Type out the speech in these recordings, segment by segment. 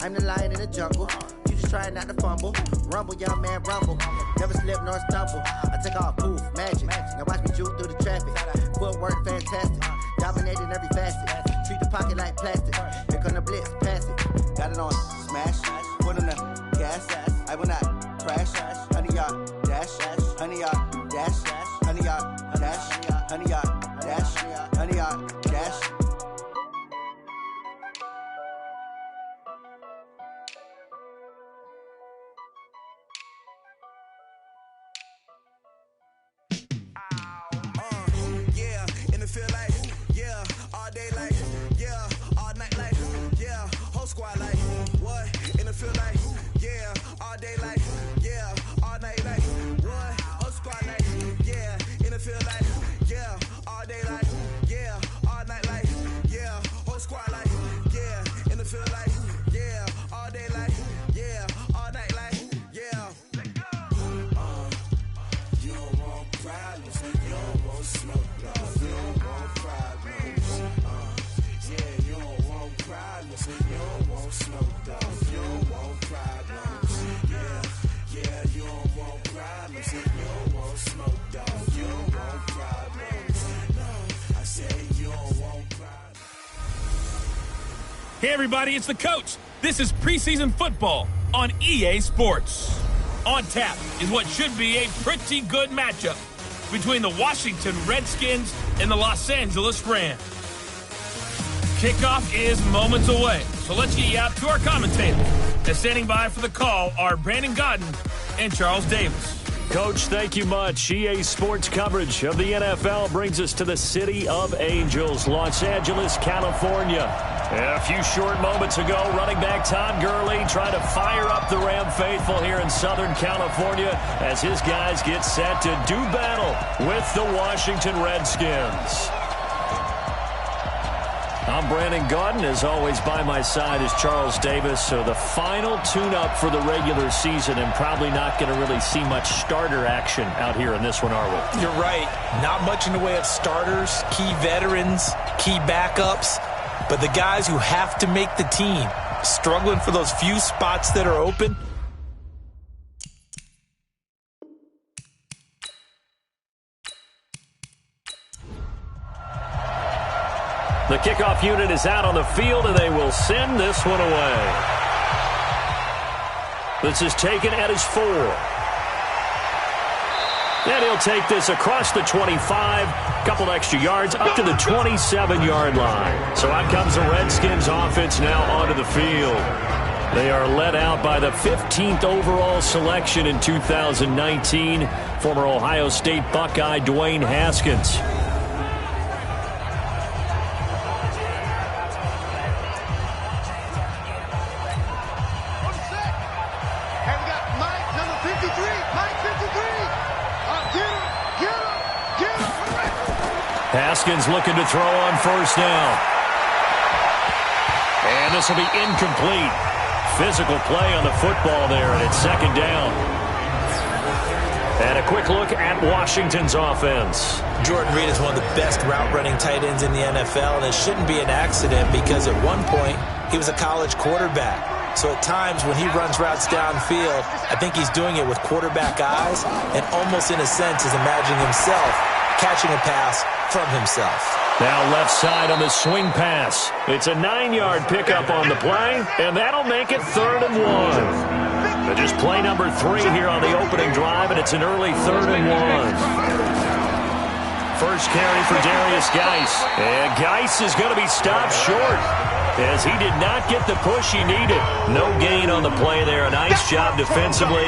I'm the lion in the jungle. You just trying not to fumble. Rumble, young man, rumble. Never slip nor stumble. I take off, poof, magic. Now watch me juke through the traffic. Footwork fantastic. Dominating every facet. Treat the pocket like plastic. Here come the blitz, pass it. Got it on smash. Put on the gas. I will not crash. Honey yard dash. Honey yard dash. Honey yard dash. Honey yard dash. Honey yard dash. Hey everybody, it's the coach. This is preseason football on EA Sports. On tap is what should be a pretty good matchup between the Washington Redskins and the Los Angeles Rams. Kickoff is moments away, so let's get you out to our commentators. And standing by for the call are Brandon Godden and Charles Davis. Coach, thank you much. EA Sports coverage of the NFL brings us to the City of Angels, Los Angeles, California. A few short moments ago, running back Todd Gurley trying to fire up the Ram faithful here in Southern California as his guys get set to do battle with the Washington Redskins. I'm Brandon Godden. As always, by my side is Charles Davis. So the final tune-up for the regular season, and probably not going to really see much starter action out here in this one, are we? You're right. Not much in the way of starters, key veterans, key backups, but the guys who have to make the team, struggling for those few spots that are open. The kickoff unit is out on the field, and they will send this one away. This is taken at his 4. And he'll take this across the 25, couple extra yards, up to the 27-yard line. So out comes the Redskins offense now onto the field. They are led out by the 15th overall selection in 2019, former Ohio State Buckeye Dwayne Haskins. Haskins looking to throw on first down. And this will be incomplete. Physical play on the football there, and it's second down. And a quick look at Washington's offense. Jordan Reed is one of the best route-running tight ends in the NFL, and it shouldn't be an accident because at one point he was a college quarterback. So at times when he runs routes downfield, I think he's doing it with quarterback eyes and almost in a sense is imagining himself catching a pass from himself. Now left side on the swing pass. It's a 9-yard pickup on the play, and that'll make it 3rd and 1. But just play number 3 here on the opening drive, and it's an early 3rd and 1. First carry for Darius Geis. And Geis is going to be stopped short as he did not get the push he needed. No gain on the play there. A nice job defensively,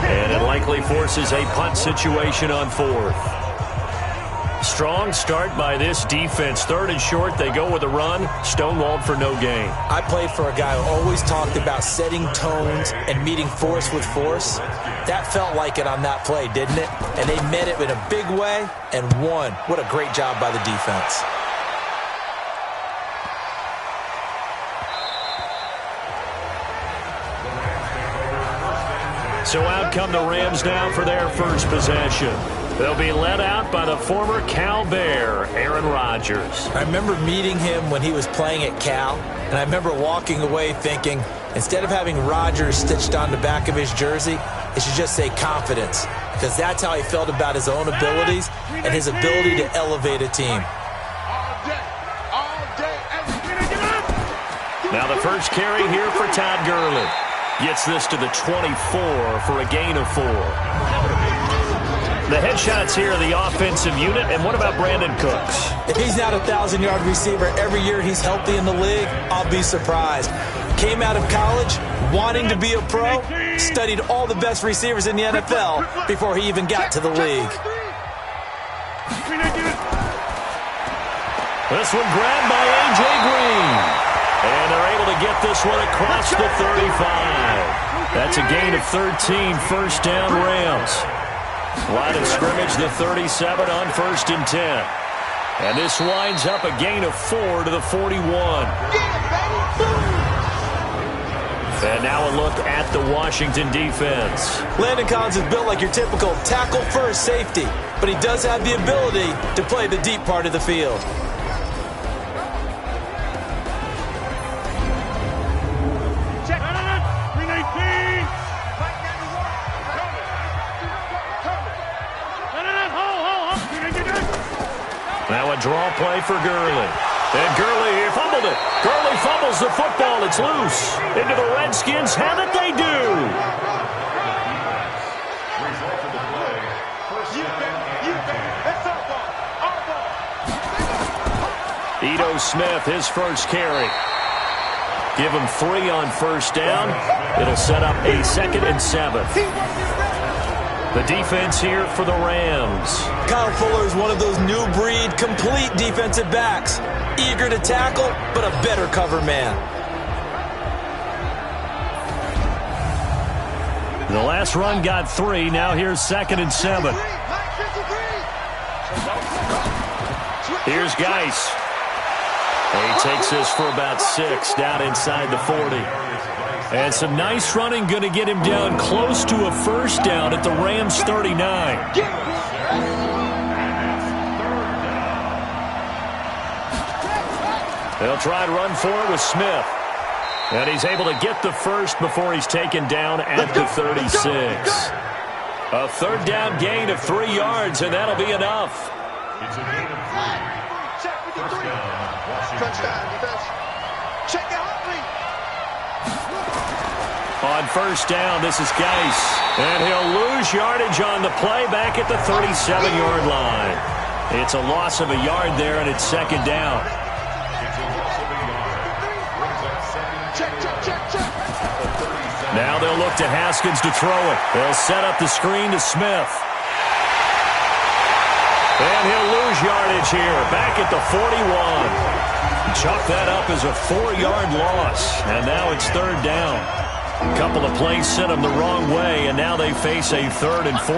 and it likely forces a punt situation on 4th. Strong start by this defense. 3rd and short, they go with a run. Stonewalled for no gain. I played for a guy who always talked about setting tones and meeting force with force. That felt like it on that play, didn't it? And they met it in a big way and won. What a great job by the defense. So out come the Rams now for their first possession. They'll be led out by the former Cal Bear, Aaron Rodgers. I remember meeting him when he was playing at Cal, and I remember walking away thinking, Instead of having Rodgers stitched on the back of his jersey, it should just say confidence, because that's how he felt about his own abilities and his ability to elevate a team. Now the first carry here for Todd Gurley. Gets this to the 24 for a gain of 4. The headshots here are the offensive unit. And what about Brandon Cooks? If he's not a 1,000-yard receiver every year he's healthy in the league, I'll be surprised. Came out of college wanting to be a pro, studied all the best receivers in the NFL before he even got to the league. This one grabbed by A.J. Green. And they're able to get this one across the 35. That's a gain of 13, first down Rams. Line of scrimmage, the 37 on 1st and 10. And this winds up a gain of 4 to the 41. And now a look at the Washington defense. Landon Collins is built like your typical tackle-first safety, but he does have the ability to play the deep part of the field. Now a draw play for Gurley. And Gurley fumbled it. Gurley fumbles the football. It's loose. Into the Redskins. Have it they do. Ito Smith, his first carry. Give him 3 on first down. It'll set up a 2nd and 7. The defense here for the Rams. Kyle Fuller is one of those new breed, complete defensive backs. Eager to tackle, but a better cover man. The last run got 3. Now here's 2nd and 7. Here's Geis. He takes this for about 6 down inside the 40. And some nice running going to get him down close to a first down at the Rams 39. They'll try and run for it with Smith. And he's able to get the first before he's taken down at the 36. A 3rd down gain of 3 yards, and that'll be enough. It's a gain of 3. First down, Washington. Check it out, please. On first down, this is Geis. And he'll lose yardage on the play back at the 37-yard line. It's a loss of a yard there, and it's 2nd down. Now they'll look to Haskins to throw it. They'll set up the screen to Smith. And he'll lose yardage here, back at the 41. Chalk that up as a 4-yard loss, and now it's 3rd down. A couple of plays sent them the wrong way, and now they face a 3rd and 14.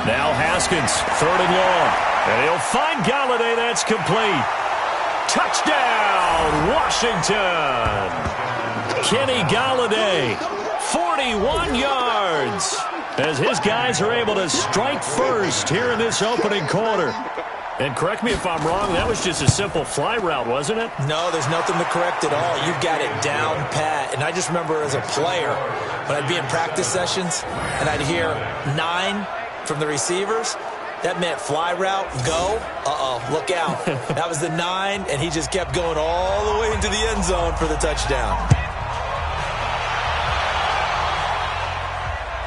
Now Haskins, 3rd and long. And he'll find Galladay. That's complete. Touchdown, Washington. Kenny Galladay, 41 yards. As his guys are able to strike first here in this opening quarter. And correct me if I'm wrong, that was just a simple fly route, wasn't it? No, there's nothing to correct at all. You've got it down pat. And I just remember as a player, when I'd be in practice sessions and I'd hear 9 from the receivers, that meant fly route, go. Uh-oh, look out. That was the 9, and he just kept going all the way into the end zone for the touchdown.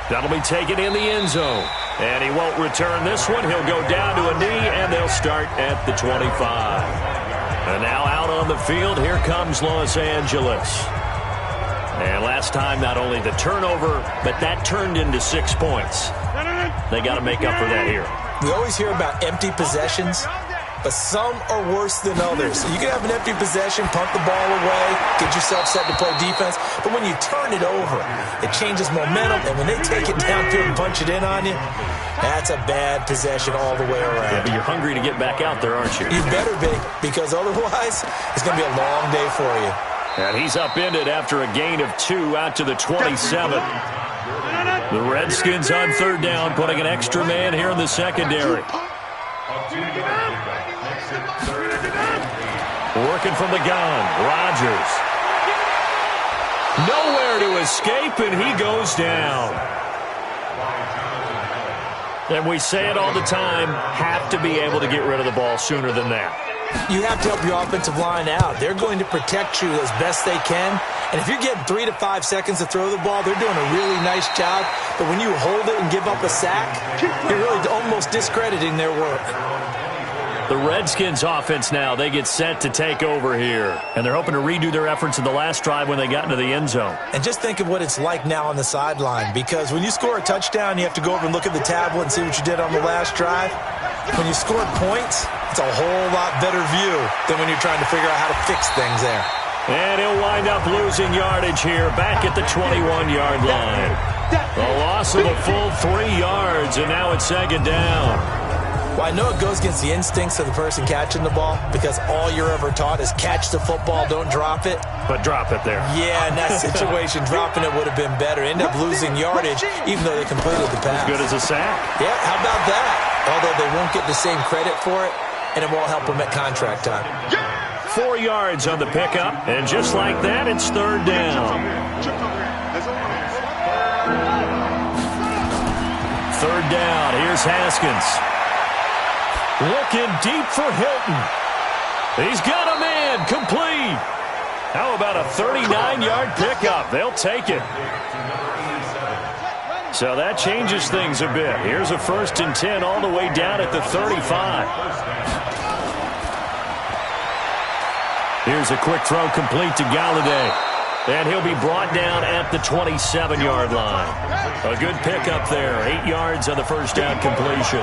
That'll be taken in the end zone. And he won't return this one. He'll go down to a knee, and they'll start at the 25. And now out on the field, here comes Los Angeles. And last time, not only the turnover, but that turned into 6 points. They got to make up for that here. We always hear about empty possessions, but some are worse than others. You can have an empty possession, punt the ball away, get yourself set to play defense, but when you turn it over, it changes momentum, and when they take it downfield and punch it in on you, that's a bad possession all the way around. Yeah, but you're hungry to get back out there, aren't you? You better be, because otherwise, it's going to be a long day for you. And he's upended after a gain of 2 out to the 27. The Redskins on 3rd down, putting an extra man here in the secondary. Working from the gun. Rodgers. Nowhere to escape, and he goes down. And we say it all the time, have to be able to get rid of the ball sooner than that. You have to help your offensive line out. They're going to protect you as best they can. And if you're getting 3 to 5 seconds to throw the ball, they're doing a really nice job. But when you hold it and give up a sack, you're really almost discrediting their work. The Redskins offense now, they get set to take over here. And they're hoping to redo their efforts in the last drive when they got into the end zone. And just think of what it's like now on the sideline. Because when you score a touchdown, you have to go over and look at the tablet and see what you did on the last drive. When you scored points, it's a whole lot better view than when you're trying to figure out how to fix things there. And he'll wind up losing yardage here back at the 21-yard line. A loss of a full 3 yards, and now it's second down. Well, I know it goes against the instincts of the person catching the ball because all you're ever taught is catch the football, don't drop it. But drop it there. Yeah, in that situation, dropping it would have been better. End up losing yardage even though they completed the pass. As good as a sack. Yeah, how about that? Although they won't get the same credit for it, and it won't help them at contract time. 4 yards on the pickup, and just like that, it's third down. Third down, here's Haskins. Looking deep for Hilton. He's got a man, complete. How about a 39-yard pickup? They'll take it. So that changes things a bit. Here's a 1st and 10 all the way down at the 35. Here's a quick throw complete to Galladay. And he'll be brought down at the 27-yard line. A good pickup there. 8 yards on the first down completion.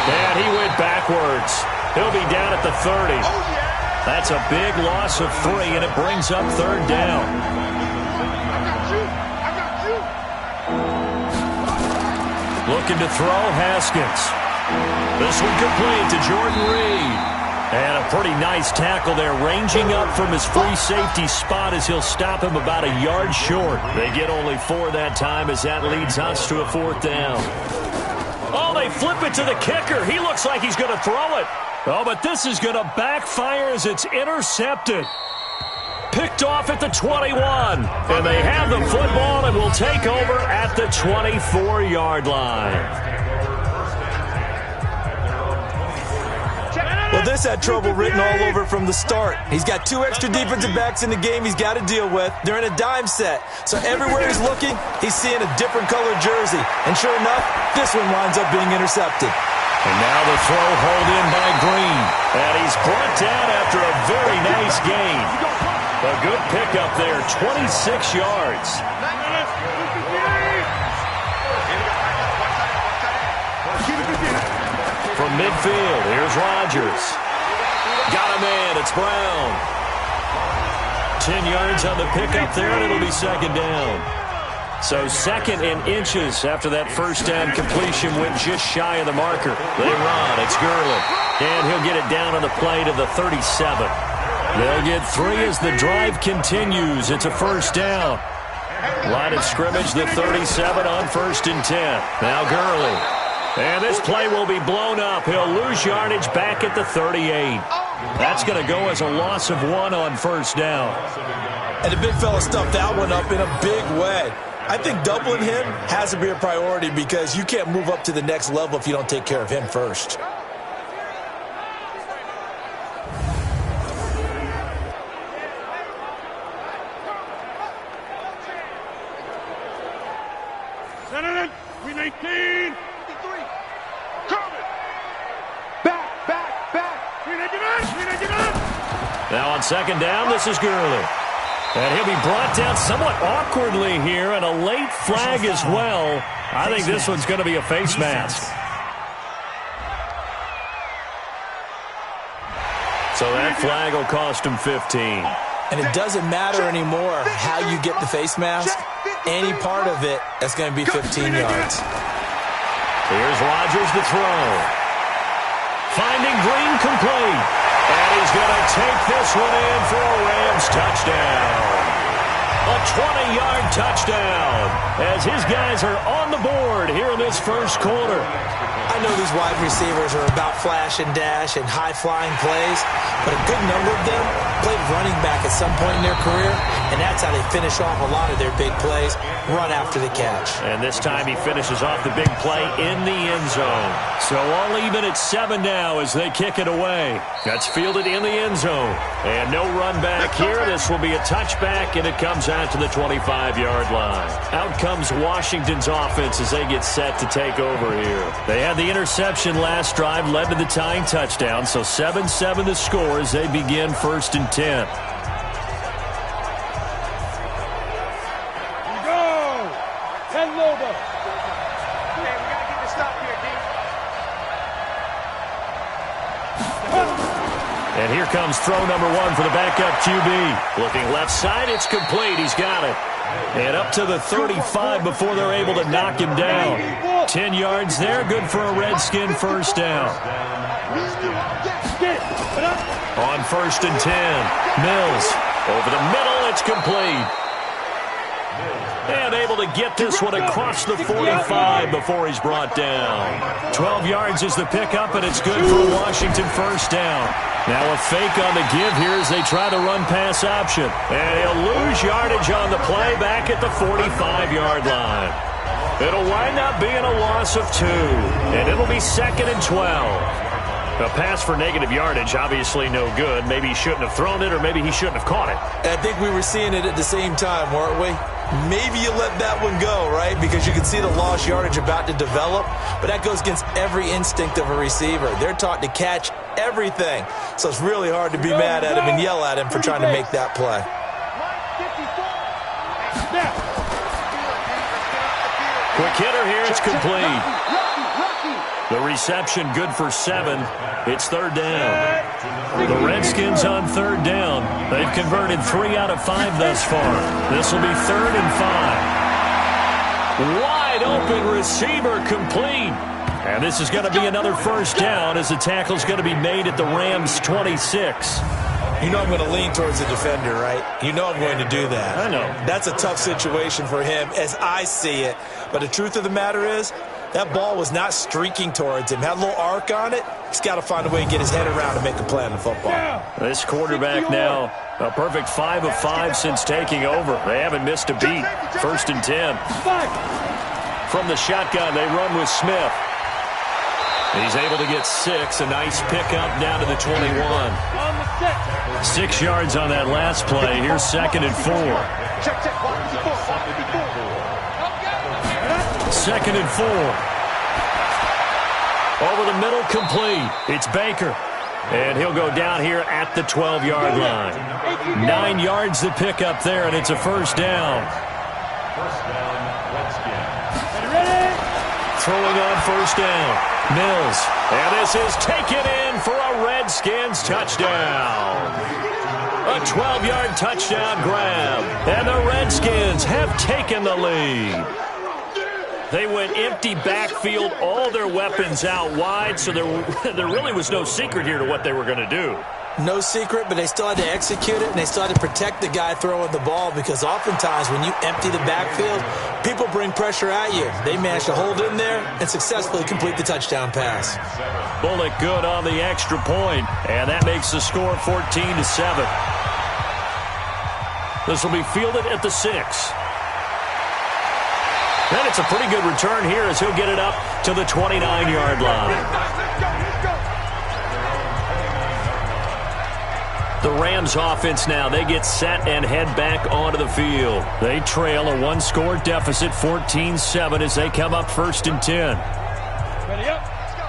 And he went backwards. He'll be down at the 30. That's a big loss of 3, and it brings up third down. Looking to throw, Haskins. This one complete to Jordan Reed. And a pretty nice tackle there, ranging up from his free safety spot as he'll stop him about a yard short. They get only 4 that time as that leads us to a 4th down. Oh, they flip it to the kicker. He looks like he's going to throw it. Oh, but this is going to backfire as it's intercepted. Picked off at the 21. And they have the football and will take over at the 24-yard line. Well, this had trouble written all over from the start. He's got 2 extra defensive backs in the game he's got to deal with. They're in a dime set. So everywhere he's looking, he's seeing a different colored jersey. And sure enough, this one winds up being intercepted. And now the throw hauled in by Green. And he's brought down after a very nice gain. A good pickup there, 26 yards. From midfield, here's Rodgers. Got a man, it's Brown. 10 yards on the pickup there, and it'll be second down. So 2nd and inches after that first down completion went just shy of the marker. They run, it's Gurley. And he'll get it down on the play to the 37. They'll get 3 as the drive continues. It's a first down. Line of scrimmage, the 37 on 1st and 10. Now Gurley. And this play will be blown up. He'll lose yardage back at the 38. That's going to go as a loss of 1 on first down. And the big fella stuffed that one up in a big way. I think doubling him has to be a priority because you can't move up to the next level if you don't take care of him first. Now on second down, this is Gurley. And he'll be brought down somewhat awkwardly here, and a late flag as well. I think this one's going to be a face mask. So that flag will cost him 15. And it doesn't matter anymore how you get the face mask. Any part of it, that's going to be 15 yards. Here's Rodgers to throw. Finding Green complete. And he's going to take this one in for a Rams touchdown. A 20-yard touchdown as his guys are on the board here in this first quarter. I know these wide receivers are about flash and dash and high-flying plays, but a good number of them played running back at some point in their career, and that's how they finish off a lot of their big plays, run after the catch. And this time he finishes off the big play in the end zone. So all even at 7 now as they kick it away. That's fielded in the end zone. And no run back here. This will be a touchback, and it comes out to the 25-yard line. Out comes Washington's offense as they get set to take over here. They had the interception last drive, led to the tying touchdown, so 7-7 the score as they begin 1st and 10. And here comes throw number 1 for the backup QB. Looking left side, it's complete. He's got it. And up to the 35 before they're able to knock him down. 10 yards there, good for a Redskin first down. On 1st and 10, Mills. Over the middle, it's complete. And able to get this one across the 45 before he's brought down. 12 yards is the pickup, and it's good for a Washington first down. Now a fake on the give here as they try to run pass option. And he'll lose yardage on the play back at the 45-yard line. It'll wind up being a loss of 2, and it'll be 2nd and 12. A pass for negative yardage, obviously no good. Maybe he shouldn't have thrown it, or maybe he shouldn't have caught it. I think we were seeing it at the same time, weren't we? Maybe you let that one go, right? Because you can see the lost yardage about to develop, but that goes against every instinct of a receiver. They're taught to catch everything, so it's really hard to be mad at him and yell at him for trying to make that play. Quick hitter here, it's complete. The reception good for 7. It's 3rd down. The Redskins on 3rd down. They've converted 3 out of 5 thus far. This will be 3rd and 5. Wide open receiver complete. And this is going to be another first down as the tackle's going to be made at the Rams' 26. You know I'm going to lean towards the defender, right? You know I'm going to do that. I know. That's a tough situation for him as I see it. But the truth of the matter is, that ball was not streaking towards him. Had a little arc on it. He's got to find a way to get his head around and make a play on the football. This quarterback now, a perfect 5 of 5 since taking over. They haven't missed a beat. 1st and 10. From the shotgun, they run with Smith. He's able to get 6. A nice pickup down to the 21. 6 yards on that last play. Here's 2nd and 4. 2nd and 4. Over the middle, complete. It's Baker. And he'll go down here at the 12-yard line. 9 yards to pick up there, and it's a first down. Throwing on first down, Mills. And this is taken in for a Redskins touchdown. A 12-yard touchdown grab. And the Redskins have taken the lead. They went empty backfield, all their weapons out wide, so there really was no secret here to what they were going to do. No secret, but they still had to execute it, and they still had to protect the guy throwing the ball, because oftentimes when you empty the backfield, people bring pressure at you. They managed to hold in there and successfully complete the touchdown pass. Bullock good on the extra point, and that makes the score 14-7. This will be fielded at the 6. And it's a pretty good return here as he'll get it up to the 29-yard line. The Rams offense now, they get set and head back onto the field. They trail a 1-score deficit, 14-7, as they come up 1st and 10. Ready up. Let's go.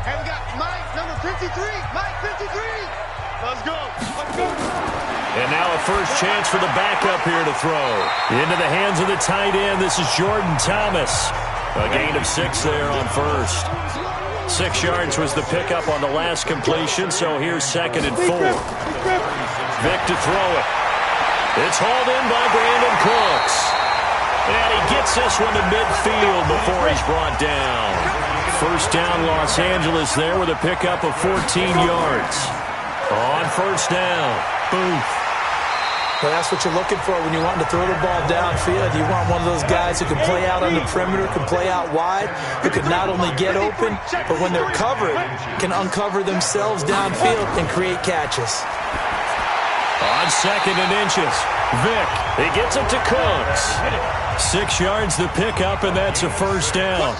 And we got Mike, number 53. Mike, 53. Let's go. Let's go. And now a first chance for the backup here to throw. Into the hands of the tight end. This is Jordan Thomas. A gain of 6 there on first. 6 yards was the pickup on the last completion, so here's 2nd and 4. Vic to throw it. It's hauled in by Brandon Cooks. And he gets this one to midfield before he's brought down. First down, Los Angeles there with a pickup of 14 yards. On first down, Booth. Well, that's what you're looking for when you're wanting to throw the ball downfield. You want one of those guys who can play out on the perimeter, can play out wide, who can not only get open, but when they're covered, can uncover themselves downfield and create catches. On 2nd and inches, Vick, he gets it to Cooks. 6 yards the pickup, and that's a first down.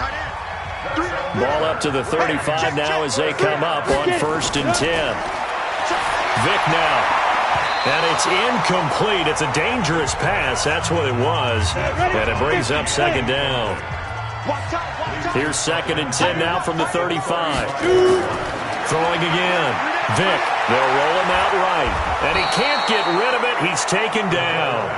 Ball up to the 35 now as they come up on 1st and 10. Vick now. And it's incomplete. It's a dangerous pass. That's what it was. And it brings up 2nd down. Here's 2nd and 10 now from the 35. Throwing again. Vick, they'll roll him out right. And he can't get rid of it. He's taken down.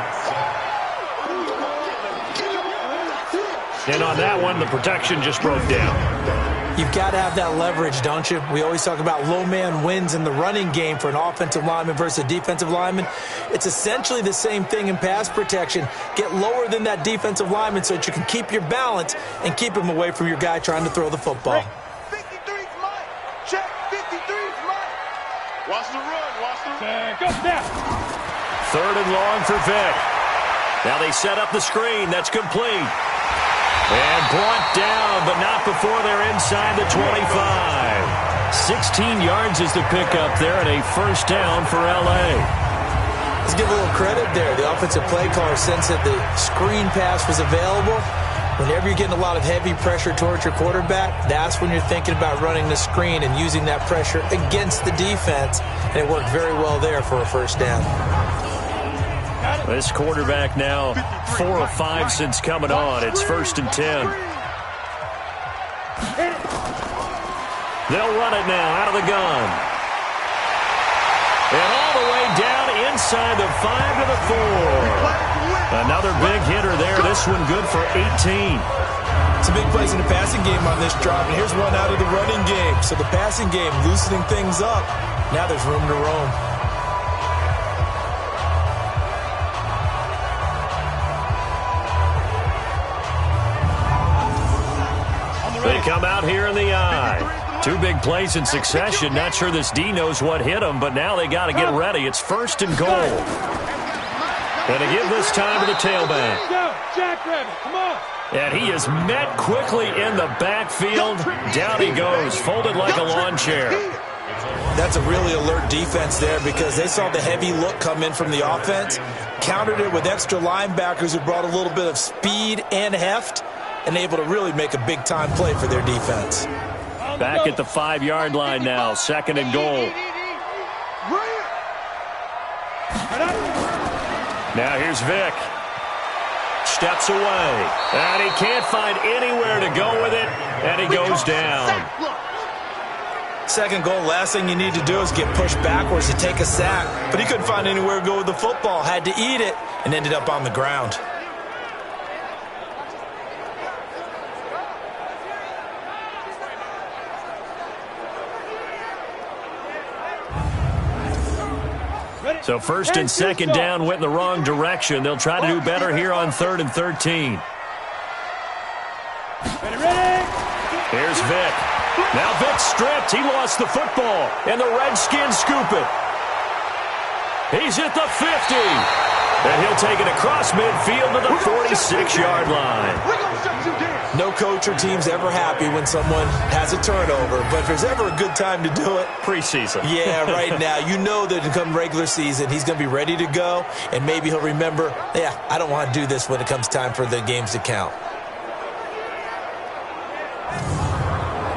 And on that one, the protection just broke down. You've got to have that leverage, don't you? We always talk about low man wins in the running game for an offensive lineman versus a defensive lineman. It's essentially the same thing in pass protection. Get lower than that defensive lineman so that you can keep your balance and keep him away from your guy trying to throw the football. 53's mine. Check. 53's mine. Watch the run. Watch the run. Go down. 3rd and long for Vick. Now they set up the screen. That's complete. And brought down, but not before they're inside the 25. 16 yards is the pickup there, and a first down for L.A. Let's give a little credit there. The offensive play caller sensed that the screen pass was available. Whenever you're getting a lot of heavy pressure towards your quarterback, that's when you're thinking about running the screen and using that pressure against the defense. And it worked very well there for a first down. This quarterback now 4 of 5 since coming on. It's 1st and 10. They'll run it now out of the gun. And all the way down inside the 5 to the 4. Another big hitter there. This one good for 18. Some big plays in the passing game on this drive. And here's one out of the running game. So the passing game loosening things up. Now there's room to roam. They come out here in the eye. 2 big plays in succession. Not sure this D knows what hit him, but now they got to get ready. It's 1st and goal. And to give this time to the tailback. Come on. And he is met quickly in the backfield. Down he goes, folded like a lawn chair. That's a really alert defense there because they saw the heavy look come in from the offense, countered it with extra linebackers who brought a little bit of speed and heft, and able to really make a big-time play for their defense. Back at the 5-yard line now, 2nd and goal. Now here's Vick. Steps away, and he can't find anywhere to go with it, and he goes down. 2nd goal, last thing you need to do is get pushed backwards to take a sack, but he couldn't find anywhere to go with the football, had to eat it, and ended up on the ground. So 1st and 2nd down went in the wrong direction. They'll try to do better here on 3rd and 13. Here's Vick. Now Vick stripped. He lost the football, and the Redskins scoop it. He's at the 50. And he'll take it across midfield to the 46-yard line. No coach or team's ever happy when someone has a turnover, but if there's ever a good time to do it, preseason. Yeah, right now. You know that come regular season, he's going to be ready to go, and maybe he'll remember, yeah, I don't want to do this when it comes time for the games to count.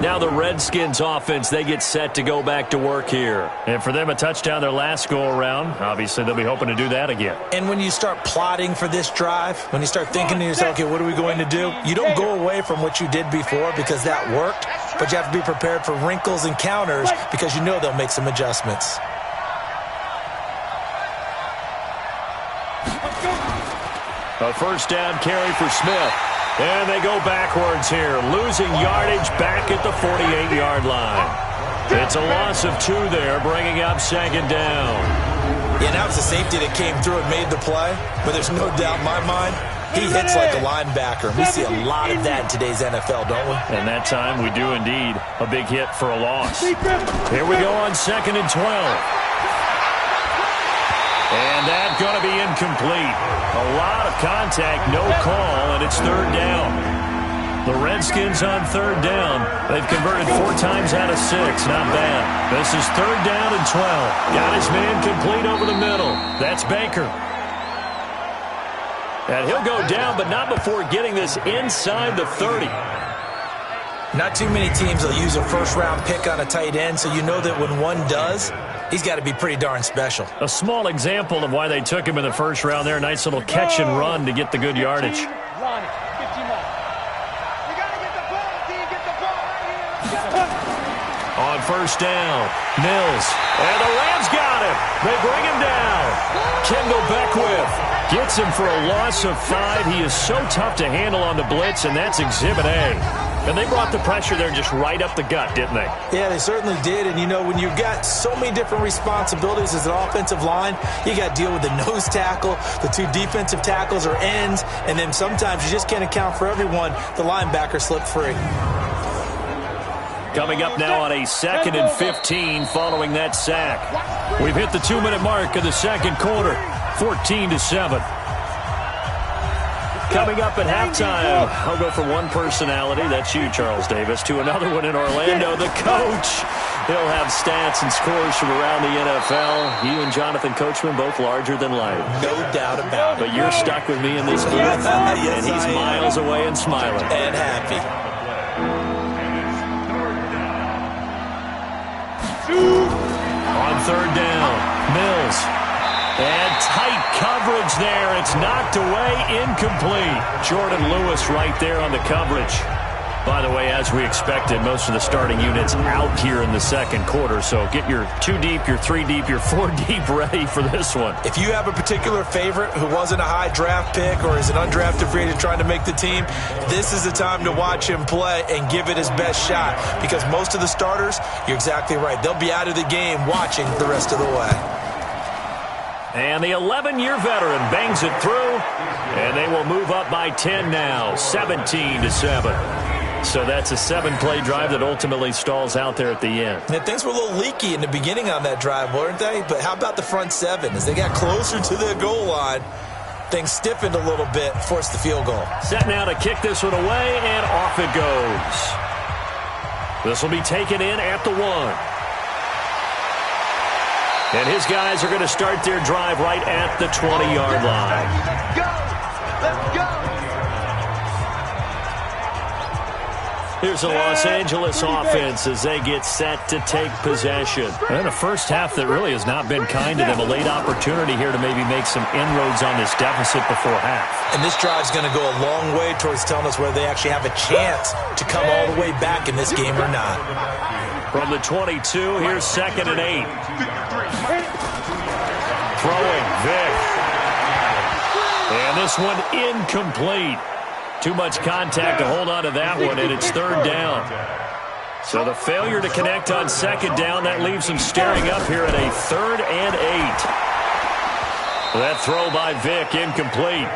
Now the Redskins offense, they get set to go back to work here. And for them, a touchdown their last go-around. Obviously, they'll be hoping to do that again. And when you start plotting for this drive, when you start thinking to yourself, okay, what are we going to do? You don't go away from what you did before because that worked, but you have to be prepared for wrinkles and counters because you know they'll make some adjustments. A first down carry for Smith. And they go backwards here, losing yardage back at the 48-yard line. It's a loss of 2 there, bringing up 2nd down. Yeah, now it's the safety that came through and made the play, but there's no doubt in my mind, he hits like a linebacker. We see a lot of that in today's NFL, don't we? And that time we do indeed. A big hit for a loss. Here we go on 2nd and 12. And that's going to be incomplete. A lot of contact, no call, and it's third down. The Redskins on third down. They've converted 4 times out of 6. Not bad. This is third down and 12. Got his man complete over the middle. That's Baker. And he'll go down, but not before getting this inside the 30. Not too many teams will use a first-round pick on a tight end, so you know that when one does, he's got to be pretty darn special. A small example of why they took him in the first round there. Nice little catch and run to get the good yardage. On first down, Mills. And the Rams got him. They bring him down. Kendall Beckwith gets him for a loss of 5. He is so tough to handle on the blitz, and that's Exhibit A. And they brought the pressure there just right up the gut, didn't they? Yeah, they certainly did. And, you know, when you've got so many different responsibilities as an offensive line, you got to deal with the nose tackle, the 2 defensive tackles or ends, and then sometimes you just can't account for everyone. The linebacker slipped free. Coming up now on a 2nd and 15 following that sack. We've hit the 2-minute mark of the second quarter, 14-7. Coming up at halftime, I'll go from one personality, that's you, Charles Davis, to another one in Orlando, the coach. He'll have stats and scores from around the NFL. You and Jonathan Coachman, both larger than life. No doubt about it. But you're stuck with me in this booth, Yes, and he's miles away and smiling. And happy. On third down, Mills. And tight coverage there. It's knocked away, incomplete. Jordan Lewis right there on the coverage. By the way, as we expected, most of the starting units out here in the second quarter. So get your 2 deep, your 3 deep, your 4 deep ready for this one. If you have a particular favorite who wasn't a high draft pick or is an undrafted free agent trying to make the team, this is the time to watch him play and give it his best shot. Because most of the starters, you're exactly right, they'll be out of the game watching the rest of the way. And the 11-year veteran bangs it through, and they will move up by 10 now, 17-7. So that's a 7-play drive that ultimately stalls out there at the end. And things were a little leaky in the beginning on that drive, weren't they? But how about the front 7? As they got closer to the goal line, things stiffened a little bit, forced the field goal. Set now to kick this one away, and off it goes. This will be taken in at the 1. And his guys are going to start their drive right at the 20-yard line. Let's go! Let's go! Here's the Los Angeles offense as they get set to take possession. And a first half that really has not been kind to them. A late opportunity here to maybe make some inroads on this deficit before half. And this drive's going to go a long way towards telling us whether they actually have a chance to come all the way back in this game or not. From the 22, here's 2nd and 8. Throwing, Vick. And this one incomplete. Too much contact to hold on to that one, and it's third down. So the failure to connect on 2nd down, that leaves them staring up here at a 3rd and 8. That throw by Vick, incomplete.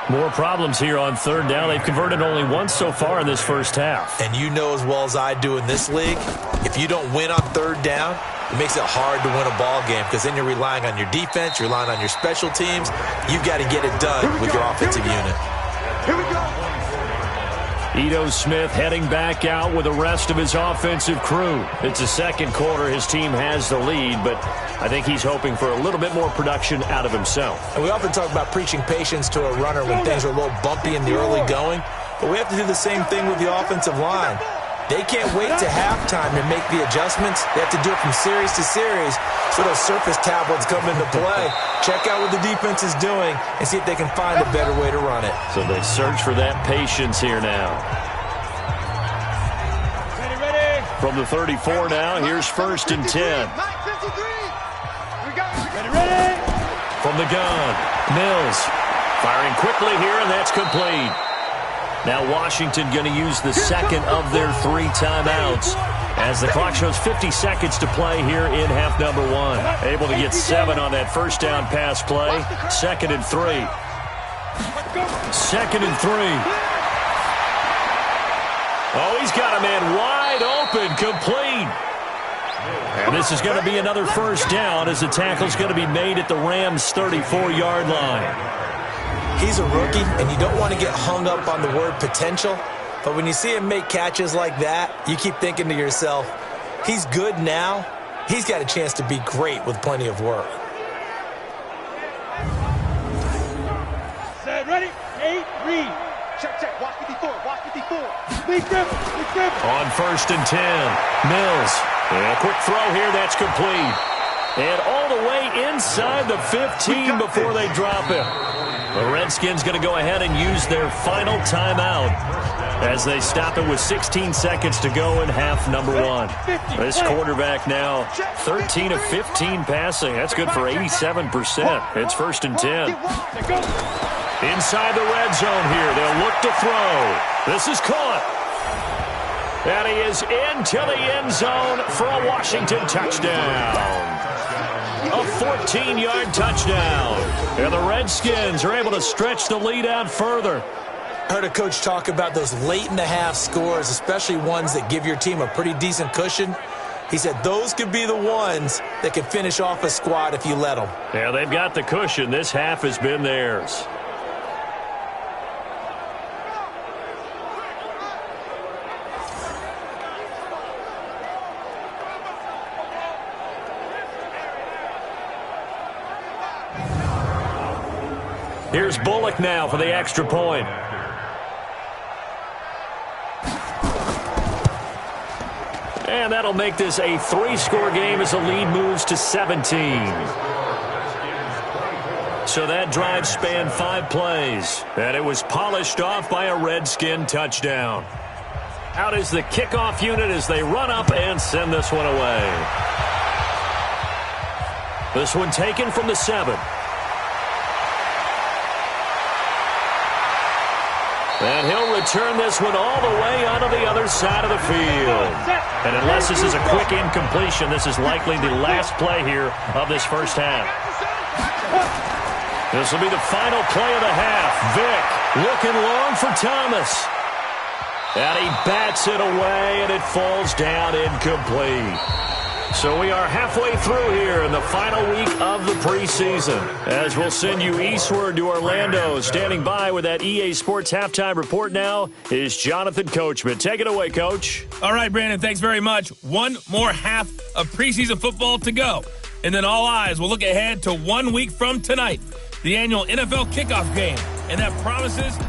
More problems here on 3rd down. They've converted only once so far in this first half. And you know as well as I do in this league, if you don't win on 3rd down, it makes it hard to win a ball game because then you're relying on your defense, you're relying on your special teams. You've got to get it done with your offensive unit. Here we go! Ito Smith heading back out with the rest of his offensive crew. It's the second quarter. His team has the lead, but I think he's hoping for a little bit more production out of himself. And we often talk about preaching patience to a runner when things are a little bumpy in the early going, but we have to do the same thing with the offensive line. They can't wait to halftime to make the adjustments. They have to do it from series to series so those surface tablets come into play. Check out what the defense is doing and see if they can find a better way to run it. So they search for that patience here now. Ready. From the 34 now, here's 1st and 10. Mike, 53. We got ready. From the gun, Mills firing quickly here, and that's complete. Now Washington going to use the second of their 3 timeouts as the clock shows 50 seconds to play here in half number 1. Able to get 7 on that first down pass play. 2nd and 3. 2nd and 3. Oh, he's got a man wide open, complete. And this is going to be another first down as the tackle's going to be made at the Rams' 34-yard line. He's a rookie, and you don't want to get hung up on the word potential. But when you see him make catches like that, you keep thinking to yourself, he's good now. He's got a chance to be great with plenty of work. Set, ready, 8, read. Check, watch 54, watch 54. Big dribble. On 1st and 10, Mills. And a quick throw here, that's complete. And all the way inside the 15 before they drop it. The Redskins going to go ahead and use their final timeout as they stop it with 16 seconds to go in half number 1. This quarterback now 13 of 15 passing. That's good for 87%. It's 1st and 10. Inside the red zone here. They'll look to throw. This is caught. And he is into the end zone for a Washington touchdown. A 14-yard touchdown. And the Redskins are able to stretch the lead out further. Heard a coach talk about those late-in-the-half scores, especially ones that give your team a pretty decent cushion. He said those could be the ones that can finish off a squad if you let them. Yeah, they've got the cushion. This half has been theirs. Here's Bullock now for the extra point. And that'll make this a 3-score game as the lead moves to 17. So that drive spanned 5 plays, and it was polished off by a Redskin touchdown. Out is the kickoff unit as they run up and send this one away. This one taken from the 7. And he'll return this one all the way onto the other side of the field. And unless this is a quick incompletion, this is likely the last play here of this first half. This will be the final play of the half. Vick looking long for Thomas. And he bats it away, and it falls down incomplete. So we are halfway through here in the final week of the preseason, as we'll send you eastward to Orlando. Standing by with that EA Sports halftime report now is Jonathan Coachman. Take it away, Coach. All right, Brandon, thanks very much. One more half of preseason football to go. And then all eyes will look ahead to 1 week from tonight, the annual NFL kickoff game. And that promises to...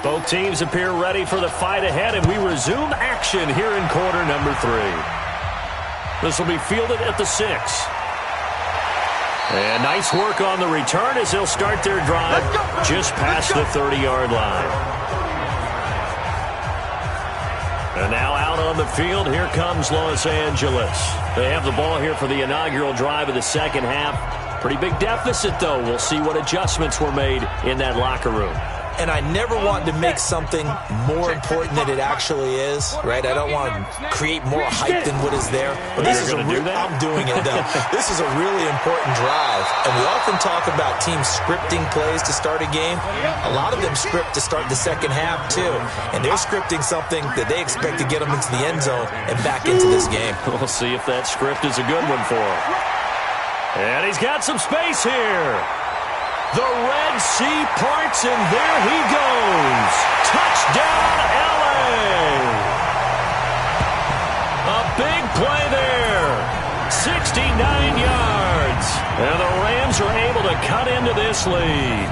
Both teams appear ready for the fight ahead, and we resume action here in quarter number 3. This will be fielded at the 6. And nice work on the return as they'll start their drive just past the 30-yard line. And now out on the field, here comes Los Angeles. They have the ball here for the inaugural drive of the second half. Pretty big deficit, though. We'll see what adjustments were made in that locker room. And I never want to make something more important than it actually is, right? I don't want to create more hype than what is there. But this is I'm doing it, though. This is a really important drive. And we often talk about teams scripting plays to start a game. A lot of them script to start the second half, too. And they're scripting something that they expect to get them into the end zone and back into this game. We'll see if that script is a good one for him. And he's got some space here. The Red Sea parts, and there he goes. Touchdown, L.A. A big play there. 69 yards. And the Rams are able to cut into this lead.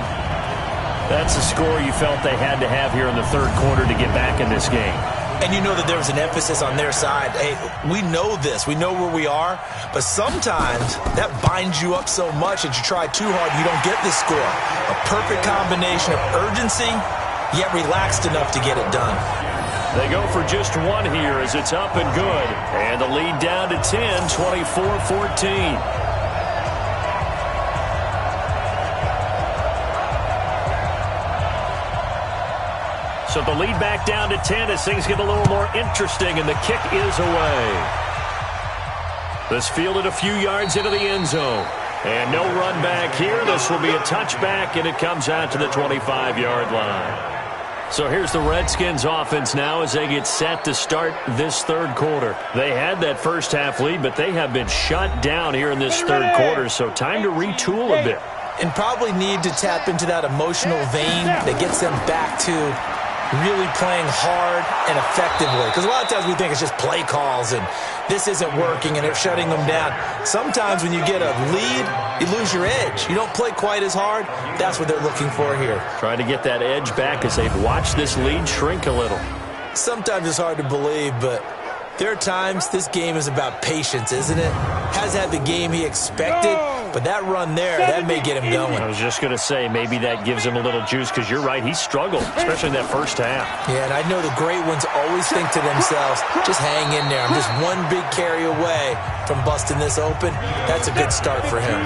That's the score you felt they had to have here in the third quarter to get back in this game. And you know that there was an emphasis on their side. Hey, we know this. We know where we are. But sometimes that binds you up so much that you try too hard, you don't get this score. A perfect combination of urgency, yet relaxed enough to get it done. They go for just one here as it's up and good. And the lead down to 10, 24-14. So the lead back down to 10 as things get a little more interesting, and the kick is away. This fielded a few yards into the end zone. And no run back here. This will be a touchback, and it comes out to the 25-yard line. So here's the Redskins offense now as they get set to start this third quarter. They had that first half lead, but they have been shut down here in this third quarter, so time to retool a bit. And probably need to tap into that emotional vein that gets them back to really playing hard and effectively. Because a lot of times we think it's just play calls and this isn't working and they're shutting them down. Sometimes when you get a lead, you lose your edge. You don't play quite as hard. That's what they're looking for here. Trying to get that edge back as they've watched this lead shrink a little. Sometimes it's hard to believe, but there are times this game is about patience, isn't it? Has had the game he expected, but that run there, that may get him going. I was just going to say, maybe that gives him a little juice, because you're right, he struggled, especially in that first half. Yeah, and I know the great ones always think to themselves, just hang in there. I'm just one big carry away from busting this open. That's a good start for him.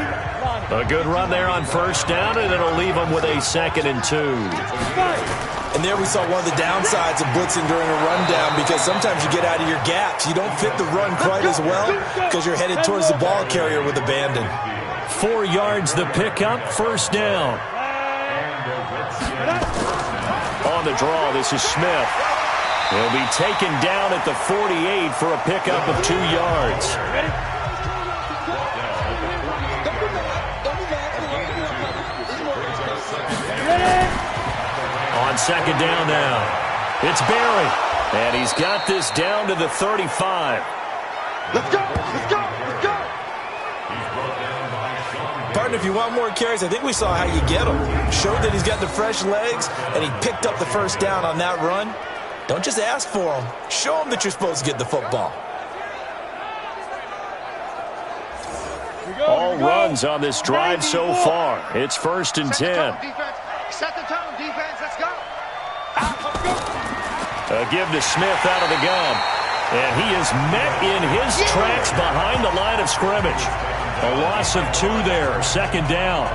A good run there on first down, and it'll leave him with a 2nd and 2. And there we saw one of the downsides of blitzing during a rundown, because sometimes you get out of your gaps. You don't fit the run quite as well because you're headed towards the ball carrier with abandon. 4 yards the pickup, first down. On the draw, this is Smith. He'll be taken down at the 48 for a pickup of 2 yards. On second down now, it's Barry, and he's got this down to the 35. Let's go! Let's go! Let's go! Partner, if you want more carries, I think we saw how you get them. Showed that he's got the fresh legs, and he picked up the first down on that run. Don't just ask for them. Show them that you're supposed to get the football. All runs on this drive so far. It's 1st and 10. Set the tone, defense. Let's go. A give to Smith out of the gun. And he is met in his tracks behind the line of scrimmage. A loss of 2 there, 2nd down.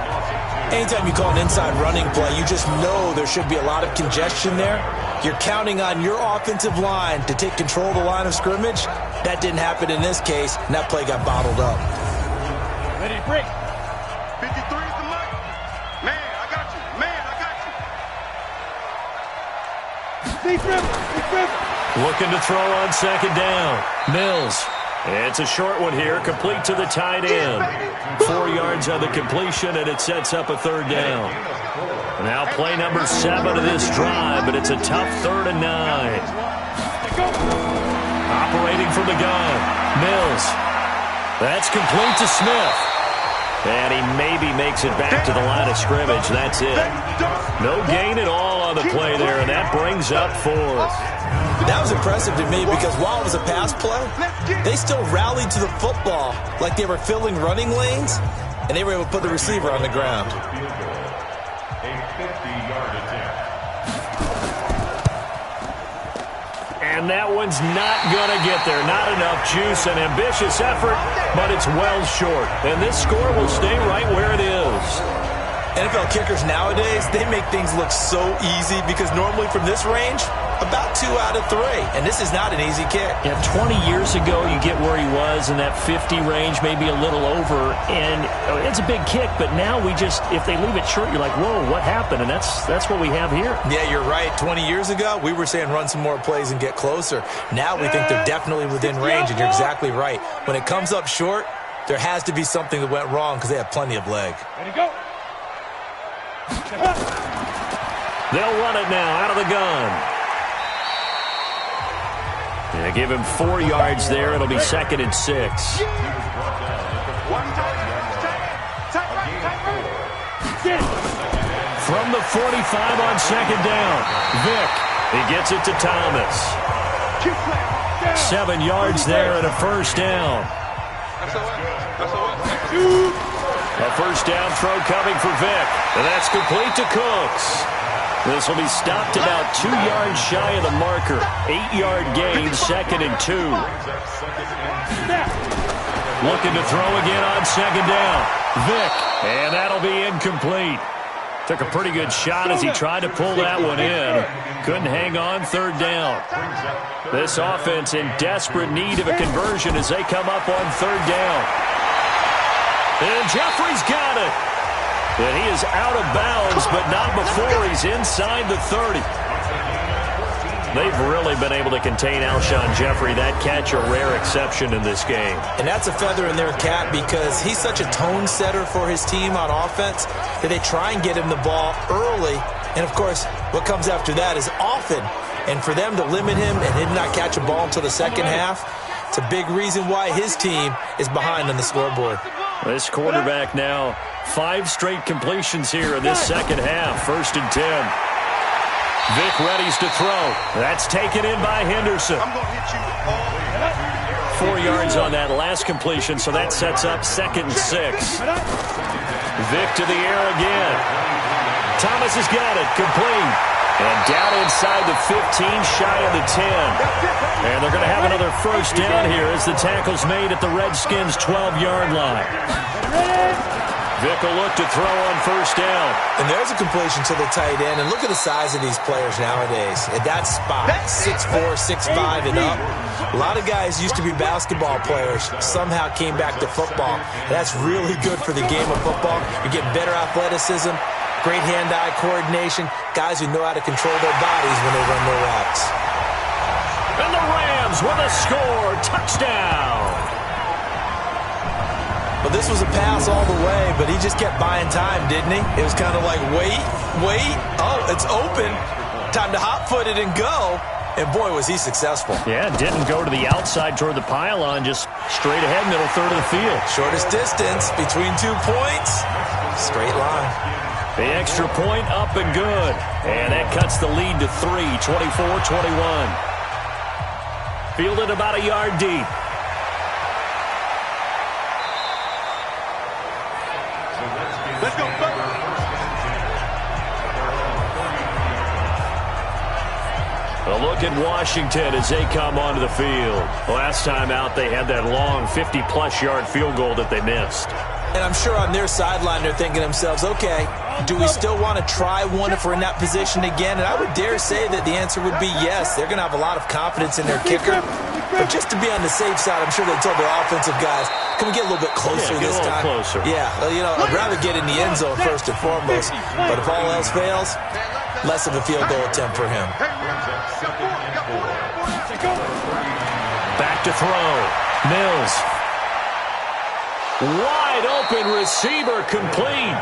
Anytime you call an inside running play, you just know there should be a lot of congestion there. You're counting on your offensive line to take control of the line of scrimmage. That didn't happen in this case, and that play got bottled up. Ready to break. 53 is the mark. Man, I got you. Man, I got you. Looking to throw on second down. Mills. It's a short one here, complete to the tight end. 4 yards on the completion, and it sets up a 3rd down. Now play number 7 of this drive, but it's a tough 3rd and 9. Operating from the gun, Mills. That's complete to Smith. And he maybe makes it back to the line of scrimmage. That's it. No gain at all on the play there, and that brings up 4th. That was impressive to me because while it was a pass play, they still rallied to the football like they were filling running lanes, and they were able to put the receiver on the ground. And that one's not going to get there. Not enough juice. An ambitious effort, but it's well short. And this score will stay right where it is. NFL kickers nowadays, they make things look so easy because normally from this range, about 2 out of 3. And this is not an easy kick. Yeah, 20 years ago, you get where he was in that 50 range, maybe a little over. And it's a big kick, but now we just, if they leave it short, you're like, whoa, what happened? And that's what we have here. Yeah, you're right. 20 years ago, we were saying run some more plays and get closer. Now we think they're definitely within range, and you're exactly right. When it comes up short, there has to be something that went wrong because they have plenty of leg. Ready to go. They'll run it now out of the gun. They give him 4 yards there. It'll be 2nd and 6. From the 45 on second down, Vick. He gets it to Thomas. 7 yards there and a first down. A first down throw coming for Vick. And that's complete to Cooks. This will be stopped about 2 yards shy of the marker. 8-yard gain, 2nd and 2. Looking to throw again on second down. Vick, and that'll be incomplete. Took a pretty good shot as he tried to pull that one in. Couldn't hang on, 3rd down. This offense in desperate need of a conversion as they come up on 3rd down. And Jeffrey's got it. And he is out of bounds, but not before he's inside the 30. They've really been able to contain Alshon Jeffrey. That catch a rare exception in this game. And that's a feather in their cap because he's such a tone setter for his team on offense that they try and get him the ball early. And, of course, what comes after that is often. And for them to limit him and him not catch a ball until the second half, it's a big reason why his team is behind on the scoreboard. This quarterback now, 5 straight completions here in this second half. 1st and 10. Vic readies to throw. That's taken in by Henderson. 4 yards on that last completion, so that sets up 2nd and 6. Vic to the air again. Thomas has got it, complete. And down inside the 15, shy of the 10. And they're going to have another first down here as the tackle's made at the Redskins' 12-yard line. Vic will look to throw on 1st down. And there's a completion to the tight end. And look at the size of these players nowadays. At that spot, 6'4", 6'5", and up. A lot of guys used to be basketball players, somehow came back to football. That's really good for the game of football. You're getting better athleticism, great hand-eye coordination, guys who know how to control their bodies when they run their routes. And the Rams with a score, touchdown. But this was a pass all the way, but he just kept buying time, didn't he? It was kind of like, wait. Oh, it's open. Time to hot-foot it and go. And, boy, was he successful. Yeah, didn't go to the outside toward the pylon, just straight ahead, middle third of the field. Shortest distance between 2 points. Straight line. The extra point up and good. And that cuts the lead to 3, 24-21. Fielded about a yard deep. Let's go. A look at Washington as they come onto the field. Last time out, they had that long 50-plus yard field goal that they missed. And I'm sure on their sideline they're thinking to themselves, okay, do we still want to try one if we're in that position again? And I would dare say that the answer would be yes. They're going to have a lot of confidence in their kicker. But just to be on the safe side, I'm sure they told their offensive guys, can we get a little bit closer this time? Closer. Yeah, well, you know, I'd rather get in the end zone first and foremost. But if all else fails, less of a field goal attempt for him. Back to throw. Mills. Wide open receiver complete.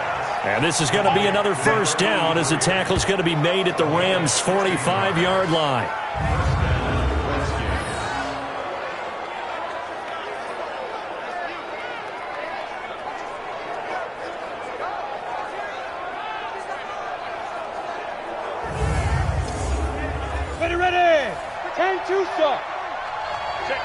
And this is going to be another first down as the tackle's going to be made at the Rams' 45-yard line. Ready. 10-2 stop. Check.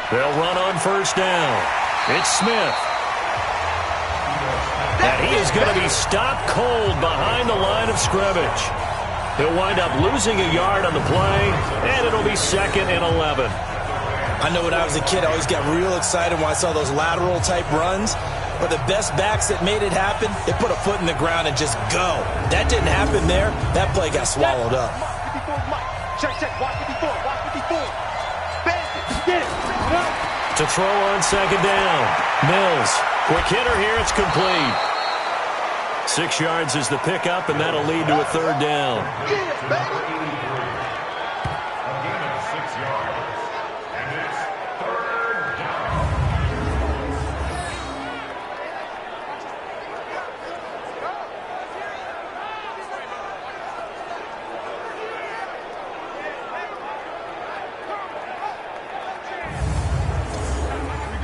They'll run on first down. It's Smith. And he is going to be stopped cold behind the line of scrimmage. He'll wind up losing a yard on the play, and it'll be 2nd and 11. I know when I was a kid, I always got real excited when I saw those lateral-type runs. But the best backs that made it happen, they put a foot in the ground and just go. That didn't happen there. That play got swallowed up. Check. Watch 54. Get it. To throw on 2nd down. Mills. Quick hitter here. It's complete. 6 yards is the pickup, and that'll lead to a 3rd down. Get it, baby.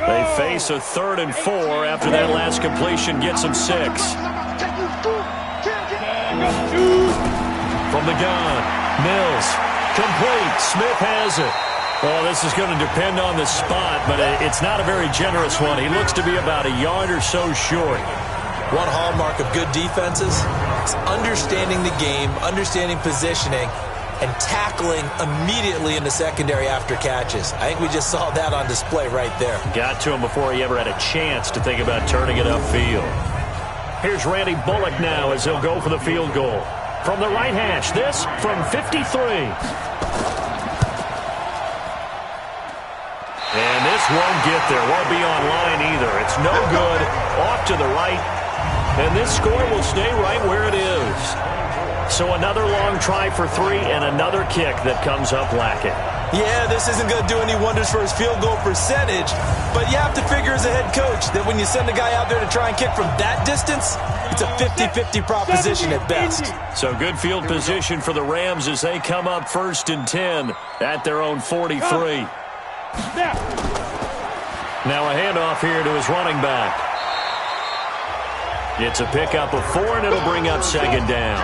They face a 3rd and 4 after that last completion gets them 6. From the gun, Mills, complete. Smith has it. Well, this is going to depend on the spot, but it's not a very generous one. He looks to be about a yard or so short. One hallmark of good defenses is understanding the game, understanding positioning, and tackling immediately in the secondary after catches. I think we just saw that on display right there. Got to him before he ever had a chance to think about turning it upfield. Here's Randy Bullock now as he'll go for the field goal. From the right hash, this from 53. And this just won't get there. Won't be online either. It's no good. Off to the right. And this score will stay right where it is. So another long try for 3 and another kick that comes up lacking. Yeah, this isn't going to do any wonders for his field goal percentage, but you have to figure as a head coach that when you send a guy out there to try and kick from that distance, it's a 50-50 proposition at best. So good field position for the Rams as they come up 1st and 10 at their own 43. Now a handoff here to his running back. It's a pickup of 4, and it'll bring up 2nd down.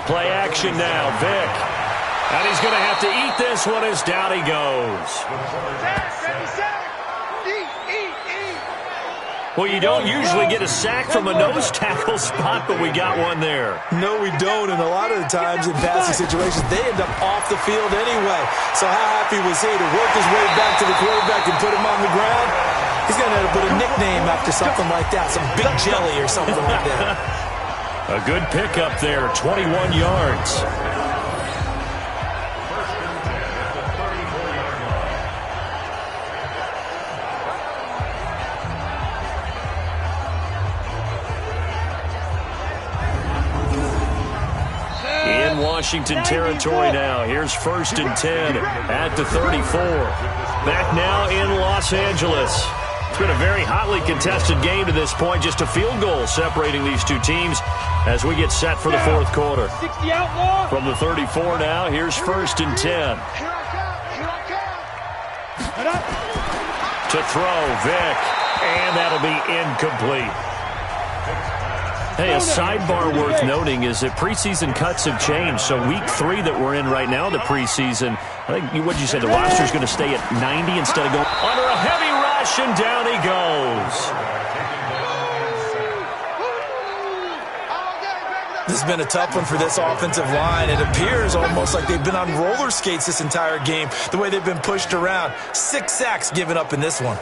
Play action now, Vick. And he's going to have to eat this one as down he goes. Well, you don't usually get a sack from a nose tackle spot, but we got one there. No, we don't, and a lot of the times in passing situations, they end up off the field anyway. So how happy was he to work his way back to the quarterback and put him on the ground? He's going to have to put a nickname after something like that, some Big Jelly or something like that. A good pickup there, 21 yards. In Washington territory now. Here's 1st and 10 at the 34. Back now in Los Angeles. It's been a very hotly contested game to this point. Just a field goal separating these two teams as we get set for the 4th quarter. From the 34 now, here's 1st and 10. To throw, Vick. And that'll be incomplete. Hey, a sidebar worth noting is that preseason cuts have changed. So week 3 that we're in right now, the preseason, I think, what did you say, the roster's going to stay at 90 instead of going under a heavy rush, and down he goes. This has been a tough one for this offensive line. It appears almost like they've been on roller skates this entire game, the way they've been pushed around. 6 sacks given up in this one.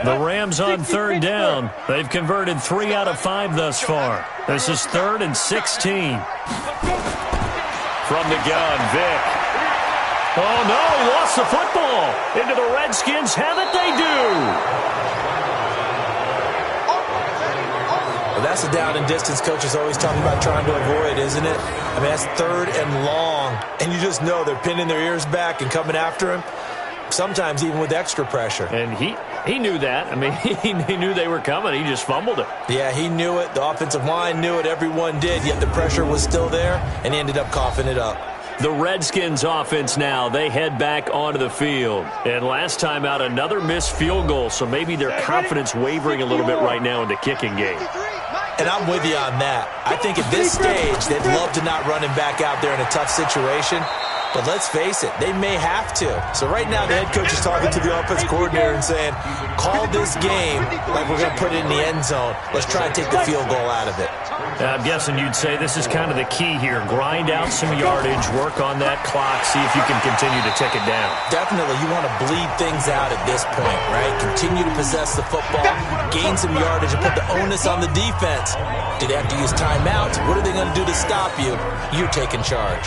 The Rams on 3rd down. They've converted 3 out of 5 thus far. This is 3rd and 16. From the gun, Vick. Oh, no, he lost the football. Into the Redskins. Have it, they do. Well, that's a down and distance coach is always talking about trying to avoid, isn't it? I mean, that's 3rd and long. And you just know they're pinning their ears back and coming after him. Sometimes even with extra pressure. And he knew that. I mean, he knew they were coming. He just fumbled it. Yeah, he knew it. The offensive line knew it. Everyone did. Yet the pressure was still there, and he ended up coughing it up. The Redskins offense now, they head back onto the field. And last time out, another missed field goal, so maybe their confidence wavering a little bit right now in the kicking game. And I'm with you on that. I think at this stage, they'd love to not run him back out there in a tough situation. But let's face it, they may have to. So right now, the head coach is talking to the offense coordinator and saying, call this game like we're going to put it in the end zone. Let's try and take the field goal out of it. I'm guessing you'd say this is kind of the key here. Grind out some yardage, work on that clock, see if you can continue to tick it down. Definitely, you want to bleed things out at this point, right? Continue to possess the football, gain some yardage, and put the onus on the defense. Do they have to use timeouts? What are they going to do to stop you? You're taking charge.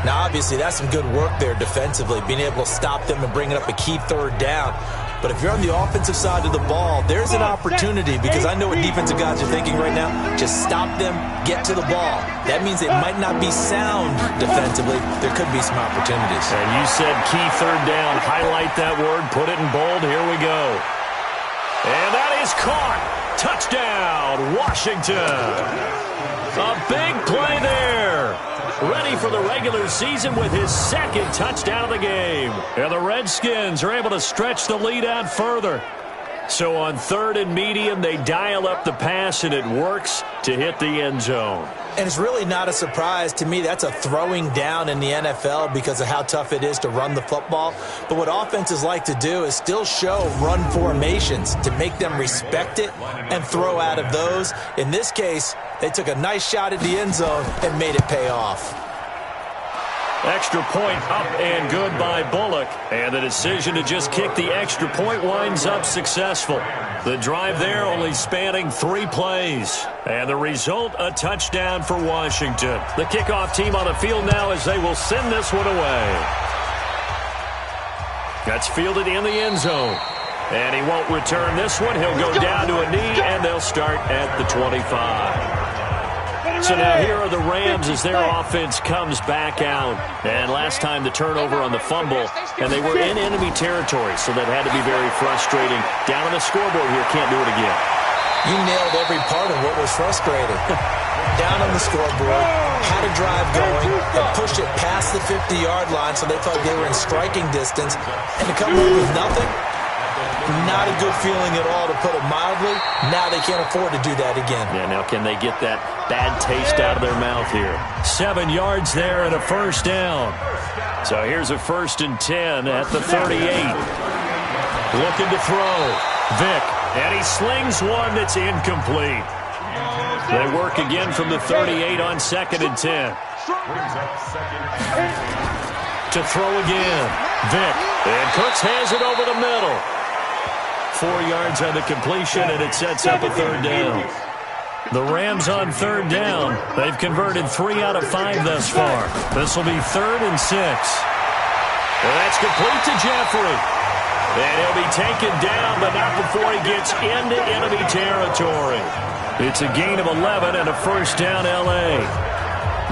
Now, obviously, that's some good work there defensively, being able to stop them and bringing up a key 3rd down. But if you're on the offensive side of the ball, there's an opportunity, because I know what defensive guys are thinking right now. Just stop them, get to the ball. That means they might not be sound defensively. There could be some opportunities. And you said key 3rd down. Highlight that word, put it in bold. Here we go. And that is caught. Touchdown, Washington. A big play there. Ready for the regular season with his 2nd touchdown of the game. And the Redskins are able to stretch the lead out further. So on 3rd and medium, they dial up the pass, and it works to hit the end zone. And it's really not a surprise to me. That's a throwing down in the NFL because of how tough it is to run the football. But what offenses like to do is still show run formations to make them respect it and throw out of those. In this case, they took a nice shot at the end zone and made it pay off. Extra point up and good by Bullock. And the decision to just kick the extra point winds up successful. The drive there only spanning 3 plays. And the result, a touchdown for Washington. The kickoff team on the field now as they will send this one away. That's fielded in the end zone. And he won't return this one. He'll go down to a knee, and they'll start at the 25. So now here are the Rams as their offense comes back out. And last time the turnover on the fumble, and they were in enemy territory, so that had to be very frustrating. Down on the scoreboard here, can't do it again. You nailed every part of what was frustrating. Down on the scoreboard, had a drive going, and pushed it past the 50-yard line so they felt they were in striking distance. And to come away with nothing, not a good feeling at all, to put it mildly. Now they can't afford to do that again. Yeah, now can they get that bad taste out of their mouth here? 7 yards there and a first down. So here's a 1st and 10 at the 38. Looking to throw. Vick, and he slings one that's incomplete. They work again from the 38 on 2nd and 10. To throw again. Vick, and Cooks has it over the middle. 4 yards on the completion, and it sets up a 3rd down. The Rams on 3rd down. They've converted 3 out of 5 thus far. This will be 3rd and 6. And that's complete to Jeffrey. And he'll be taken down, but not before he gets into enemy territory. It's a gain of 11 and a first down, L.A.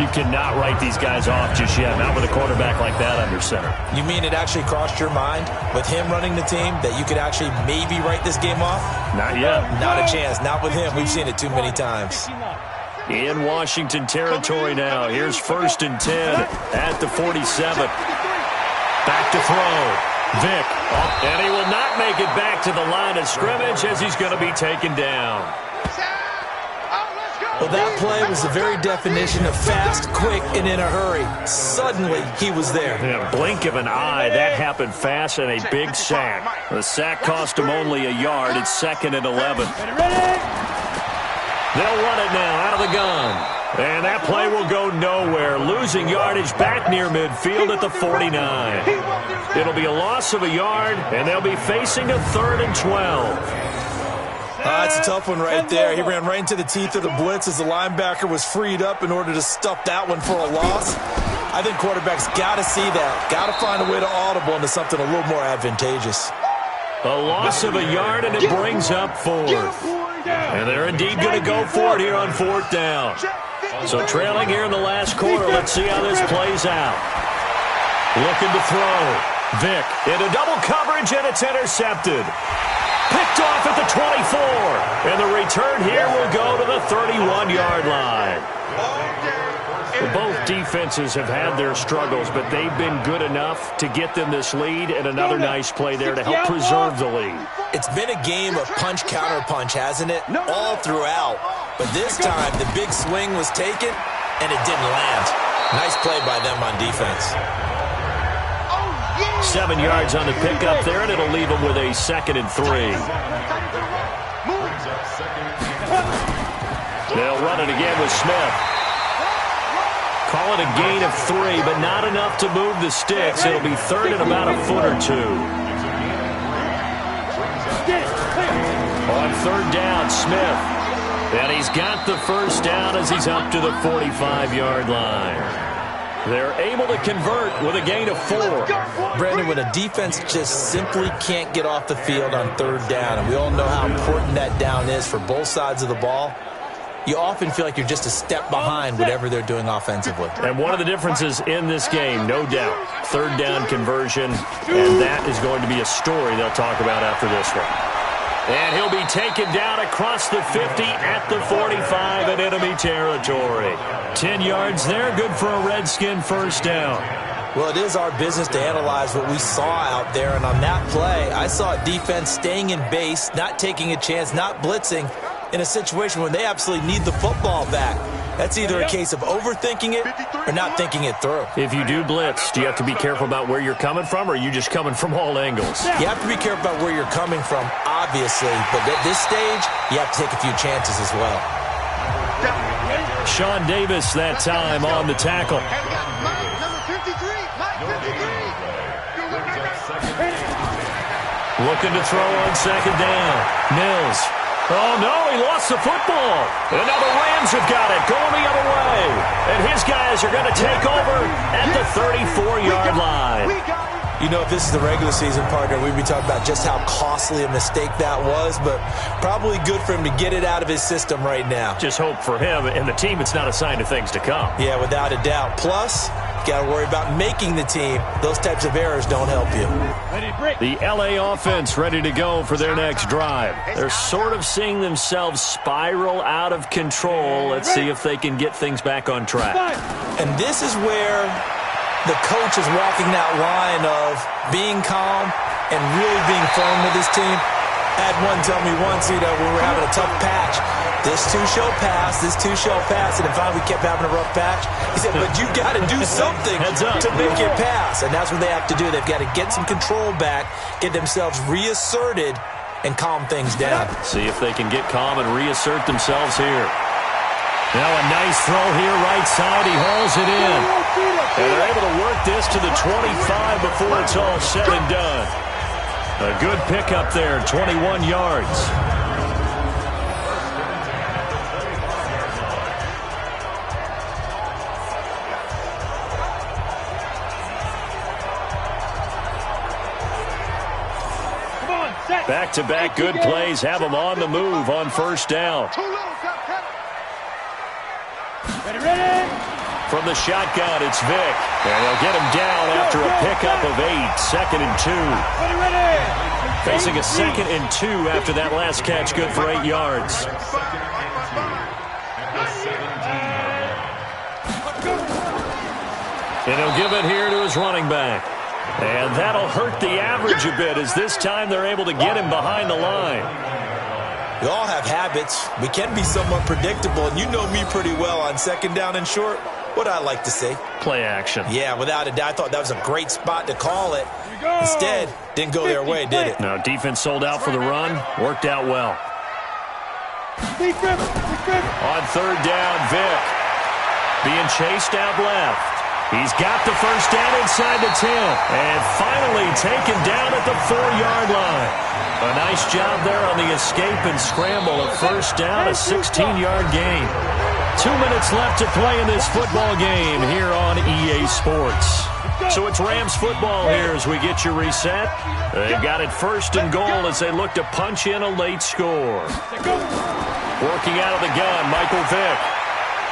You cannot write these guys off just yet, not with a quarterback like that under center. You mean it actually crossed your mind with him running the team that you could actually maybe write this game off? Not yet. Not a chance. Not with him. We've seen it too many times. In Washington territory now. Here's 1st and 10 at the 47. Back to throw. Vick. And he will not make it back to the line of scrimmage as he's going to be taken down. Well, that play was the very definition of fast, quick, and in a hurry. Suddenly, he was there. In a blink of an eye, that happened fast, and a big sack. The sack cost him only a yard. It's 2nd and 11. They'll run it now out of the gun. And that play will go nowhere. Losing yardage back near midfield at the 49. It'll be a loss of a yard, and they'll be facing a 3rd and 12. It's a tough one right there. He ran right into the teeth of the blitz as the linebacker was freed up in order to stuff that one for a loss. I think quarterbacks got to see that. Got to find a way to audible into something a little more advantageous. A loss of a yard, and it brings up 4th. And they're indeed going to go for it here on 4th down. So trailing here in the last quarter, let's see how this plays out. Looking to throw. Vick into double coverage, and it's intercepted. Picked off at the 24. And the return here will go to the 31-yard line. Both defenses have had their struggles, but they've been good enough to get them this lead, and another nice play there to help preserve the lead. It's been a game of punch-counter-punch, hasn't it? All throughout. But this time, the big swing was taken, and it didn't land. Nice play by them on defense. 7 yards on the pickup there, and it'll leave them with a 2nd and 3. They'll run it again with Smith. Call it a gain of 3, but not enough to move the sticks. It'll be 3rd and about a foot or 2. On 3rd down, Smith. And he's got the first down as he's up to the 45-yard line. They're able to convert with a gain of 4. Brandon, when a defense just simply can't get off the field on 3rd down, and we all know how important that down is for both sides of the ball, you often feel like you're just a step behind whatever they're doing offensively. And one of the differences in this game, no doubt, 3rd down conversion, and that is going to be a story they'll talk about after this one. And he'll be taken down across the 50 at the 45 in enemy territory. 10 yards there, good for a Redskin first down. Well, it is our business to analyze what we saw out there, and on that play, I saw a defense staying in base, not taking a chance, not blitzing, in a situation where they absolutely need the football back. That's either a case of overthinking it or not thinking it through. If you do blitz, do you have to be careful about where you're coming from, or are you just coming from all angles? You have to be careful about where you're coming from, obviously, but at this stage, you have to take a few chances as well. Sean Davis that time on the tackle. Mike 53. Looking to throw on second down. Mills. Oh, no, he lost the football. And now the Rams have got it, going the other way. And his guys are going to take over at the 34-yard line. You know, if this is the regular season, partner, we'd be talking about just how costly a mistake that was, but probably good for him to get it out of his system right now. Just hope for him and the team it's not a sign of things to come. Yeah, without a doubt. Plus, you got to worry about making the team. Those types of errors don't help you. The LA offense ready to go for their next drive. They're sort of seeing themselves spiral out of control. Let's see if they can get things back on track. And this is where the coach is walking that line of being calm and really being firm with his team. I had one tell me once, when we were having a tough patch, this too shall pass, this too shall pass, and then finally we kept having a rough patch. He said, but you got to do something to make it pass, and that's what they have to do. They've got to get some control back, get themselves reasserted, and calm things down. See if they can get calm and reassert themselves here. Now a nice throw here, right side. He hauls it in. And they're able to work this to the 25 before it's all said and done. A good pickup there, 21 yards. Back-to-back good plays have them on the move on first down. Ready? From the shotgun, it's Vick. And they'll get him down after a pickup of 8, 2nd and 2. Facing a 2nd and 2 after that last catch, good for 8 yards. And he'll give it here to his running back. And that'll hurt the average a bit as this time they're able to get him behind the line. We all have habits. We can be somewhat predictable, and you know me pretty well on second down and short. What I like to say? Play action. Yeah, without a doubt. I thought that was a great spot to call it. Instead, didn't go their way, did it? No, defense sold out for the run. Worked out well. On third down, Vick. Being chased out left. He's got the first down inside the 10. And finally taken down at the 4-yard line. A nice job there on the escape and scramble. A first down, a 16-yard gain. 2 minutes left to play in this football game here on EA Sports. So it's Rams football here as we get you reset. They've got it first and goal as they look to punch in a late score. Working out of the gun, Michael Vick.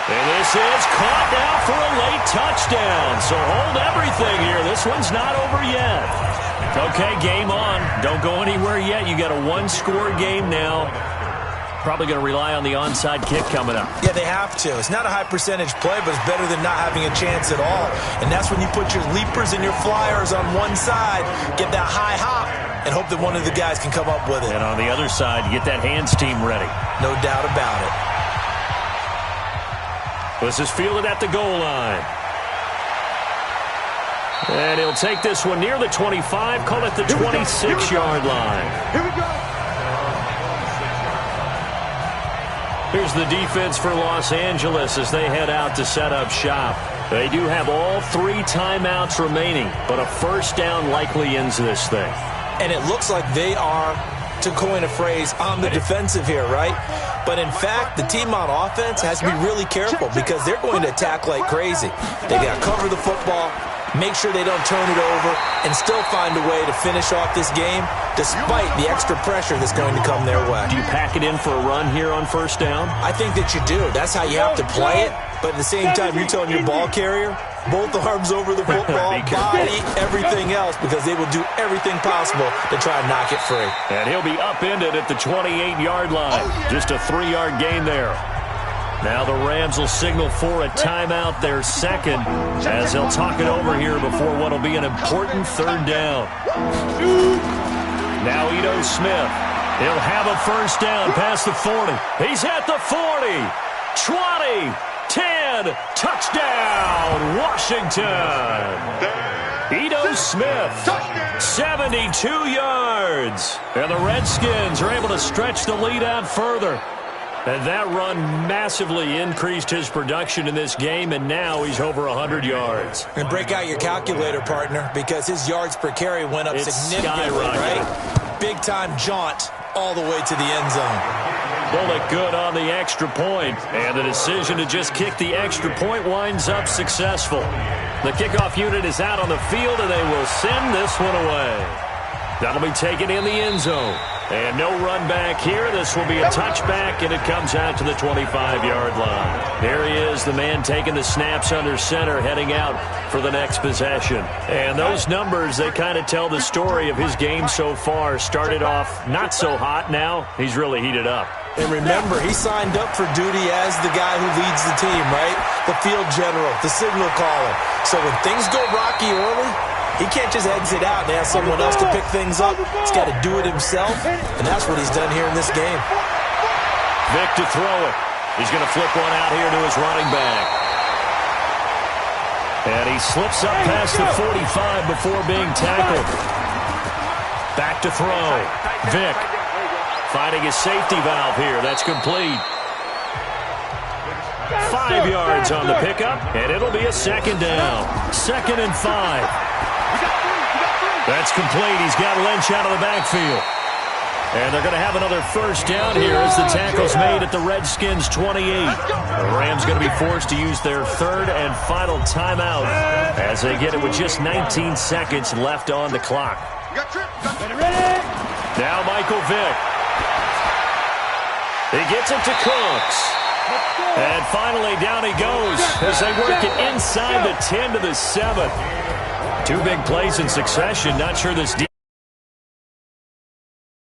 And this is caught now for a late touchdown. So hold everything here. This one's not over yet. Okay, game on. Don't go anywhere yet. You got a one-score game now. Probably going to rely on the onside kick coming up. Yeah, they have to. It's not a high-percentage play, but it's better than not having a chance at all. And that's when you put your leapers and your flyers on one side, get that high hop, and hope that one of the guys can come up with it. And on the other side, you get that hands team ready. No doubt about it. This is fielded at the goal line. And he'll take this one near the 25, call it the 26-yard line. Here we go. Here's the defense for Los Angeles as they head out to set up shop. They do have all 3 timeouts remaining, but a first down likely ends this thing. And it looks like they are, to coin a phrase, on the defensive here, right? But in fact, the team on offense has to be really careful because they're going to attack like crazy. They got to cover the football, make sure they don't turn it over, and still find a way to finish off this game despite the extra pressure that's going to come their way. Do you pack it in for a run here on first down? I think that you do. That's how you have to play it. But at the same time, you're telling your ball carrier, both arms over the football, body, everything else, because they will do everything possible to try and knock it free. And he'll be upended at the 28-yard line. Just a 3-yard gain there. Now the Rams will signal for a timeout, their second, as they'll talk it over here before what will be an important third down. Now Ito Smith. He'll have a first down past the 40. He's at the 40, 20, 10, touchdown, Washington. Ito Smith, 72 yards. And the Redskins are able to stretch the lead out further. And that run massively increased his production in this game, and now he's over 100 yards. And break out your calculator, partner, because his yards per carry went up significantly, right? Big-time jaunt all the way to the end zone. Bullet good on the extra point, and the decision to just kick the extra point winds up successful. The kickoff unit is out on the field, and they will send this one away. That'll be taken in the end zone. And no run back here. This will be a touchback, and it comes out to the 25-yard line. There he is, the man taking the snaps under center, heading out for the next possession. And those numbers, they kind of tell the story of his game so far. Started off not so hot. Now he's really heated up. And remember, he signed up for duty as the guy who leads the team, right? The field general, the signal caller. So when things go rocky early, he can't just exit out and ask someone else to pick things up. He's got to do it himself, and that's what he's done here in this game. Vic to throw it. He's going to flip one out here to his running back. And he slips up past the 45 before being tackled. Back to throw. Vic finding his safety valve here. That's complete. 5 yards on the pickup, and it'll be a second down. 2nd and 5. That's complete. He's got Lynch out of the backfield. And they're going to have another first down here as the tackle's made at the Redskins' 28. The Rams going to be forced to use their 3rd and final timeout as they get it with just 19 seconds left on the clock. Now Michael Vick. He gets it to Cooks. And finally down he goes as they work it inside the 10 to the 7. 2 big plays in succession. Not sure this